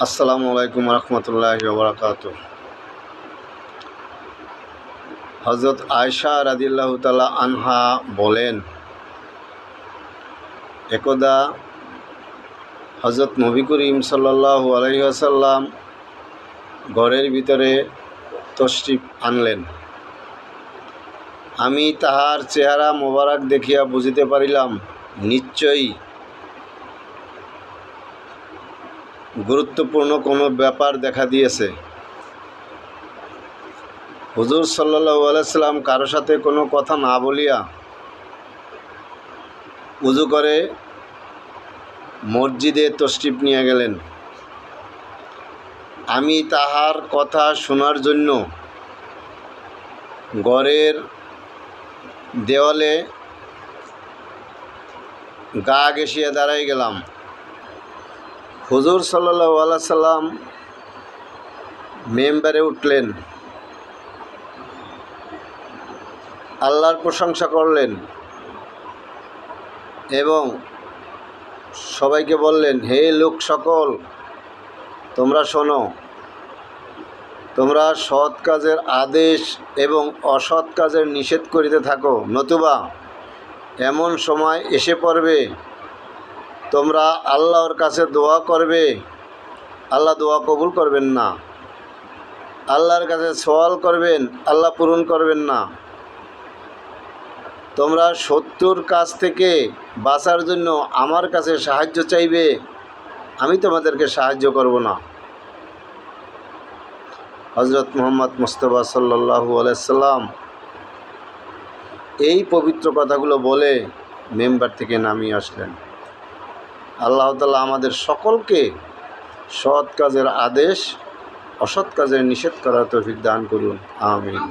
আসসালামু আলাইকুম রহমতুল্লাহি ওয়া বারাকাতুহু। হযরত আয়েশা রাদিয়াল্লাহু তাআলা আনহা বলেন, একদা হযরত নবী করিম সাল্লাল্লাহু আলাইহি ওয়াসাল্লাম ঘরের ভিতরে তশরিফ আনলেন। আমি তাহার চেহারা মোবারক দেখিয়া বুঝিতে পারিলাম নিশ্চয়ই গুরুত্বপূর্ণ কোনো ব্যাপার দেখা দিয়েছে। হুজুর সাল্লাল্লাহু আলাইহি সাল্লাম কারো সাথে কোনো কথা না বলিয়া উযু করে মসজিদে তশরিফ নিয়ে গেলেন। আমি তাহার কথা শোনার জন্য ঘরের দেওয়ালে গা ঘেঁষিয়া দাঁড়াই গেলাম। হুজুর সাল্লাল্লাহু আলাইহি সাল্লাম মেম্বারে উঠলেন, আল্লাহর প্রশংসা করলেন এবং সবাইকে বললেন, হে লোক সকল, তোমরা শোনো, তোমরা সৎ কাজের আদেশ এবং অসৎ কাজের নিষেধ করিতে থাকো, নতুবা এমন সময় এসে পড়বে তোমরা আল্লাহর কাছে দোয়া করবে, আল্লাহ দোয়া কবুল করবেন না, আল্লাহর কাছে সওয়াল করবেন, আল্লাহ পূরণ করবেন না। তোমরা শত্রুর কাছ থেকে বাঁচার জন্য আমার কাছে সাহায্য চাইবে, আমি তোমাদেরকে সাহায্য করব না। হযরত মুহাম্মদ মুস্তাফা সাল্লাল্লাহু আলাইহি সাল্লাম এই পবিত্র কথাগুলো বলে মেম্বার থেকে নামিয়ে আসলেন। আল্লাহ তাআলা আমাদের সকলকে সৎ কাজের আদেশ, অসৎ কাজের নিষেধ করার তৌফিক দান করুন। আমিন।